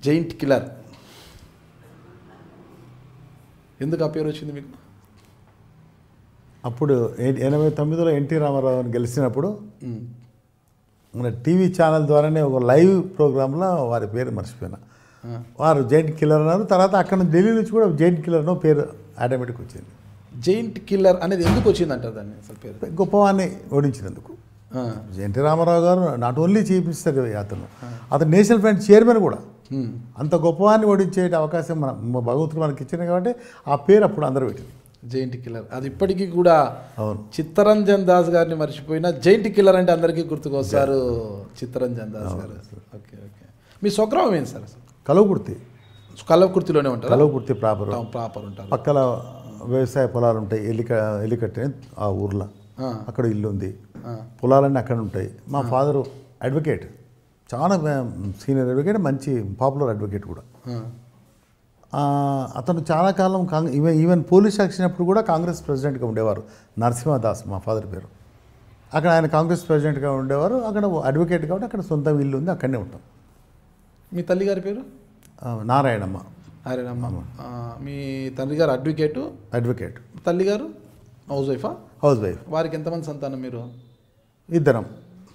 Giant killer ఎందుకు ఆ పేరు వచ్చింది మీకు? అప్పుడు 89లో ఎన్టీ రామారావుని గెలిచినప్పుడు మన టీవీ ఛానల్ ద్వారానే ఒక లైవ్ ప్రోగ్రాంలో వారి పేరు మర్చిపోయినా. వారు జైంట్ కిల్లర్ అన్నారు. తర్వాత అక్కడ నుంచి ఢిల్లీ నుంచి కూడా జైంట్ కిల్లర్ అనే పేరు ఆటోమేటిక్ వచ్చింది. జైంట్ కిల్లర్ అనేది ఎందుకు వచ్చింది అంటారు దాన్ని అసలు పేరు? గొప్పవాన్ని ఓడించినందుకు. ఎన్టీ రామారావు గారు నాట్ ఓన్లీ చీఫ్ మినిస్టర్ అతను నేషనల్ ఫ్రంట్ చైర్మన్ కూడా. అంత గొప్పవాన్ని ఓడించే అవకాశం మన భగవంతుడు మనకి ఇచ్చింది కాబట్టి ఆ పేరు అప్పుడు అందరూ పెట్టింది జైంట్ కిల్లర్. అది ఇప్పటికీ కూడా అవును. చిత్తరంజన్ దాస్ గారిని మర్చిపోయినా జైంట్ కిల్లర్ అంటే అందరికీ గుర్తుకొస్తారు చిత్తరంజన్ దాస్ గారు. Okay okay. మీ స్వగ్రామం ఏంటి సార్? అసలు కలవకుర్తి. కలవకుర్తిలోనే ఉంటారు? కలవకుర్తి ప్రాపర్ ఉంటారు. పక్కన వ్యవసాయ పొలాలు ఉంటాయి. ఎల్లికట్టే ఆ ఊర్లో అక్కడ ఇల్లు ఉంది. పొలాలన్నీ అక్కడ ఉంటాయి. మా ఫాదరు అడ్వకేట్, చాలా సీనియర్ అడ్వకేట్, మంచి పాపులర్ అడ్వకేట్ కూడా. అతను చాలా కాలం ఈవెన్ పోలీస్ యాక్సినప్పుడు కూడా కాంగ్రెస్ ప్రెసిడెంట్గా ఉండేవారు. నరసింహదాస్ మా ఫాదర్ పేరు. అక్కడ ఆయన కాంగ్రెస్ ప్రెసిడెంట్గా ఉండేవారు. అక్కడ అడ్వకేట్ కాబట్టి అక్కడ సొంత ఇల్లు ఉంది, అక్కడనే ఉంటాం. మీ తల్లి గారి పేరు? నారాయణమ్మ. మీ తండ్రి గారు అడ్వకేట్, తల్లి గారు హౌస్ వైఫ్. వారికి ఎంతమంది సంతానం? మీరు ఇద్దరం.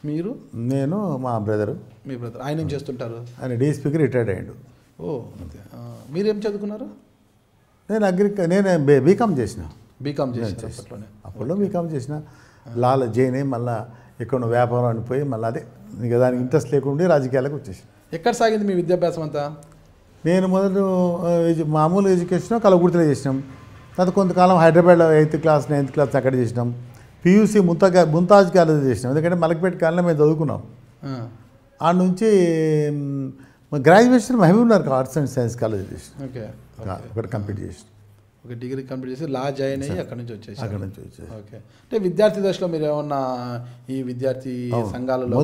మీరు? నేను, మా బ్రదరు. మీ బ్రదర్. ఆయన ఏం చేస్తుంటారు? ఆయన డీఎస్పీకి రిటైర్డ్ అయ్యాడు. ఓ, మీరేం చదువుకున్నారు? నేను బీకామ్ చేసిన. బీకామ్ చేసిన అప్పట్లో బీకామ్ చేసిన. లాల జైన్ మళ్ళీ ఎక్కడ వ్యాపారం అనిపోయి మళ్ళీ అదే ఇంకా దానికి ఇంట్రెస్ట్ లేకుండా రాజకీయాలకు వచ్చేసి. ఎక్కడ సాగింది మీ విద్యాభ్యాసం అంతా? నేను మొదట మామూలు ఎడ్యుకేషన్ కలవకుర్తిలో చేసినాం. తర్వాత కొంతకాలం హైదరాబాద్లో 8th క్లాస్ 9th క్లాస్ అక్కడ చేసినాం. PUC ముంతాజ్ కాలేజ్ చేసినాం. ఎందుకంటే మలక్పేట కాలేజ్లో మేము చదువుకున్నాం. ఆ నుంచి graduation Mahabubnagar arts and science college చేసినాం. ఒకటి కంప్లీట్ చేసినాం. ఒక డిగ్రీ కంప్లీట్ చేసి లా జాయిన్ అయ్యి అక్కడ నుంచి వచ్చేసి. ఓకే. అంటే విద్యార్థి దశలో మీరు ఏమన్నా ఈ విద్యార్థి సంఘాలలో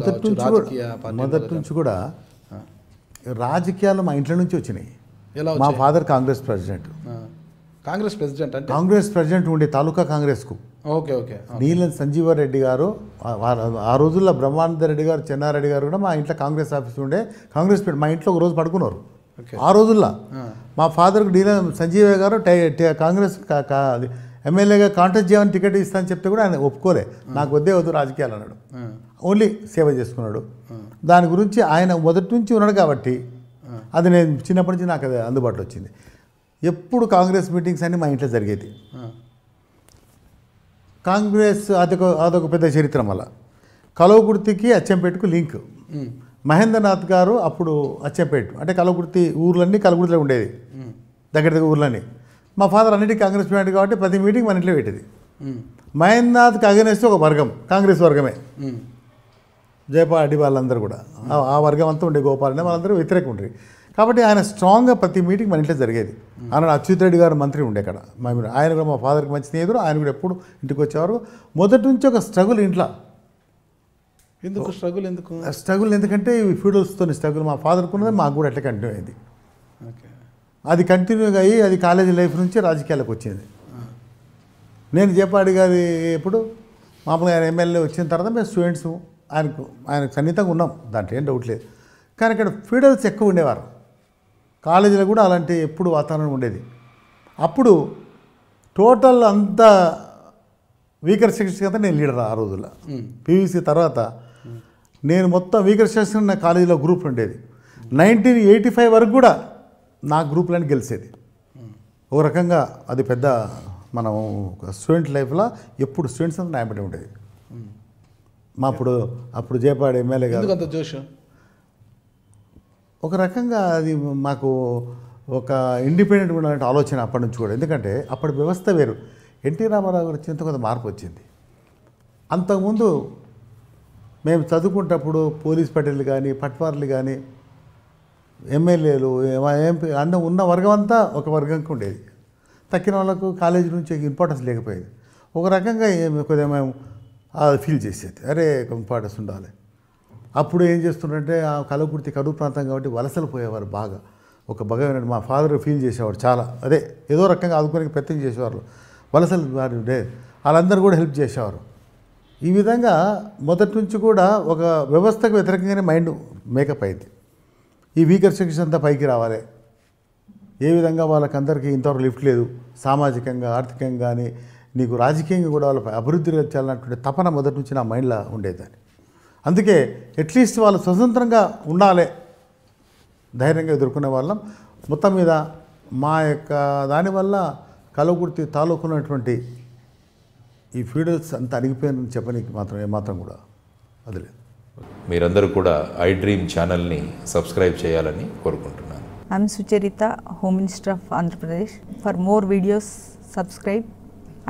మొదటి నుంచి కూడా రాజకీయాలు మా ఇంట్లో నుంచి వచ్చినాయి. మా ఫాదర్ కాంగ్రెస్ ప్రెసిడెంట్. అంటే కాంగ్రెస్ ప్రెసిడెంట్ ఉండే తాలూకా కాంగ్రెస్కు. Okay okay. నీలం సంజీవారెడ్డి గారు ఆ రోజుల్లో బ్రహ్మానంద రెడ్డి గారు, చెన్నారెడ్డి గారు కూడా మా ఇంట్లో కాంగ్రెస్ ఆఫీస్ ఉండే. కాంగ్రెస్ మా ఇంట్లో ఒక రోజు పడుకున్నారు. ఆ రోజుల్లో మా ఫాదర్కు నీలం సంజీవ గారు కాంగ్రెస్ ఎమ్మెల్యేగా కాంటెస్ట్ చేయమని టికెట్ ఇస్తానని చెప్తే కూడా ఆయన ఒప్పుకోలే. నాకు వద్దు రాజకీయాలు అన్నాడు. ఓన్లీ సేవ చేసుకున్నాడు. దాని గురించి ఆయన మొదటి నుంచి ఉన్నాడు కాబట్టి అది నేను చిన్నప్పటి నుంచి నాకు అది అందుబాటులో వచ్చింది. ఎప్పుడు కాంగ్రెస్ మీటింగ్స్ అన్నీ మా ఇంట్లో జరిగేది. కాంగ్రెస్ అదొక పెద్ద చరిత్ర. మళ్ళా కలవకుర్తికి అచ్చంపేటకు లింక్. మహేంద్రనాథ్ గారు అప్పుడు అచ్చంపేట అంటే కలవకుర్తి ఊర్లన్నీ కలవకుర్తిలో ఉండేది, దగ్గర ఊర్లన్నీ. మా ఫాదర్ అన్నిటికీ కాంగ్రెస్ ప్రెసిడెంట్ కాబట్టి ప్రతి మీటింగ్ మన ఇంట్లో పెట్టేది. మహేంద్రనాథ్కి అగెనెస్ట్ ఒక వర్గం, కాంగ్రెస్ వర్గమే. జయపాడి వాళ్ళందరూ కూడా ఆ వర్గం అంతా ఉండే. గోపాల్ అనే వాళ్ళందరూ వ్యతిరేకం ఉండేది. కాబట్టి ఆయన స్ట్రాంగ్గా ప్రతి మీటింగ్ మన ఇంట్లో జరిగేది. ఆయన అచ్యుత్ రెడ్డి గారు మంత్రి ఉండే అక్కడ. ఆయన కూడా మా ఫాదర్కి మంచి స్నేహితుడు. ఆయన కూడా ఎప్పుడు ఇంటికి వచ్చేవారు. మొదటి నుంచి ఒక స్ట్రగుల్ ఇంట్లో. స్ట్రగుల్ ఎందుకంటే ఈ ఫ్యూడల్స్తో స్ట్రగుల్ మా ఫాదర్కి ఉన్నది, మాకు కూడా అట్లా కంటిన్యూ అయింది. అది కంటిన్యూగా అయ్యి అది కాలేజీ లైఫ్ నుంచి రాజకీయాలకు వచ్చింది. నేను జయపాడి గారి ఎప్పుడు మామూలుగా ఆయన ఎమ్మెల్యే వచ్చిన తర్వాత మేము స్టూడెంట్స్ ఆయనకు సన్నిహితంగా ఉన్నాం, దాంట్లో ఏం డౌట్ లేదు. కానీ ఇక్కడ ఫ్యూడల్స్ ఎక్కువ ఉండేవారు. కాలేజీలో కూడా అలాంటి ఎప్పుడు వాతావరణం ఉండేది. అప్పుడు టోటల్ అంతా వీకర్ సెక్షన్ కదా నేను లీడర్ ఆ రోజుల్లో. PUC తర్వాత నేను మొత్తం వీకర్ సెక్షన్ నా కాలేజీలో గ్రూప్ ఉండేది. 1985 వరకు కూడా నా గ్రూప్లని గెలిచేది. ఒక రకంగా అది పెద్ద మనం స్టూడెంట్ లైఫ్లో ఎప్పుడు స్టూడెంట్స్ అంతా న్యాయపడి ఉండేది. మా అప్పుడు జయపాడి ఎమ్మెల్యే గారు జోష్ ఒక రకంగా అది మాకు ఒక ఇండిపెండెంట్ ఉండాలంటే ఆలోచన అప్పటి నుంచి కూడా. ఎందుకంటే అప్పటి వ్యవస్థ వేరు. ఎన్టీ రామారావు గారు వచ్చినంత కొంత మార్పు వచ్చింది. అంతకుముందు మేము చదువుకుంటప్పుడు పోలీస్ పటేళ్ళు కానీ పట్వార్లు కానీ ఎమ్మెల్యేలు ఎంపీ అన్న ఉన్న వర్గం అంతా ఒక వర్గంకి ఉండేది. తక్కిన వాళ్ళకు కాలేజీ నుంచి ఇంపార్టెన్స్ లేకపోయేది. ఒక రకంగా కొద్దిగా మేము ఫీల్ చేసేది, అరే ఇంపార్టెన్స్ ఉండాలి. అప్పుడు ఏం చేస్తుంటే ఆ కలవకుర్తి కరువు ప్రాంతం కాబట్టి వలసలు పోయేవారు బాగా. ఒక భగవాన్ మా ఫాదర్ ఫీల్ చేసేవాడు చాలా. అదే ఏదో రకంగా ఆదుకోనికి ప్రయత్నం చేసేవారు. వలసలు వారు వాళ్ళందరూ కూడా హెల్ప్ చేసేవారు. ఈ విధంగా మొదటి నుంచి కూడా ఒక వ్యవస్థకు వ్యతిరేకంగానే మైండ్ మేకప్ అయింది. ఈ వీకర్ సెక్షన్ అంతా పైకి రావాలి, ఏ విధంగా వాళ్ళకందరికీ ఇంతవరకు లిఫ్ట్ లేదు, సామాజికంగా ఆర్థికంగా కానీ నీకు రాజకీయంగా కూడా వాళ్ళ అభివృద్ధి చేయాలన్నటువంటి తపన మొదటి నుంచి నా మైండ్లో ఉండేదాన్ని. అందుకే అట్లీస్ట్ వాళ్ళు స్వతంత్రంగా ఉండాలి, ధైర్యంగా ఎదుర్కొనే వాళ్ళం. మొత్తం మీద మా యొక్క దానివల్ల కలవకుర్తి తాలూకున్నటువంటి ఈ ఫీడల్స్ అంతా అణిగిపోయిందని చెప్పడానికి మాత్రం ఏమాత్రం కూడా అది లేదు. మీరందరూ కూడా ఐ డ్రీమ్ ఛానల్ని సబ్స్క్రైబ్ చేయాలని కోరుకుంటున్నాను. I'm Sucharita, Home Minister of Andhra Pradesh. For more videos, subscribe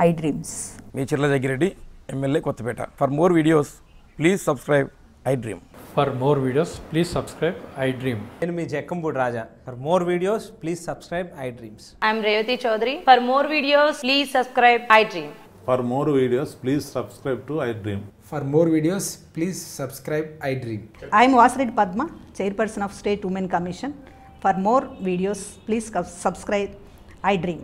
iDreams. మీ Chirla Jaggireddy, MLA Kothapeta. For more videos please subscribe iDream. For more videos, please subscribe iDream. నేను మీ Jakkampudi Raja. For more videos please subscribe iDreams. I'm Revati Chaudhary. For more videos, please subscribe iDream. For more videos, please subscribe to iDream. For more videos please subscribe I Dream. I am Vasireddy Padma, Chairperson of State Women Commission. For more videos, please subscribe iDream.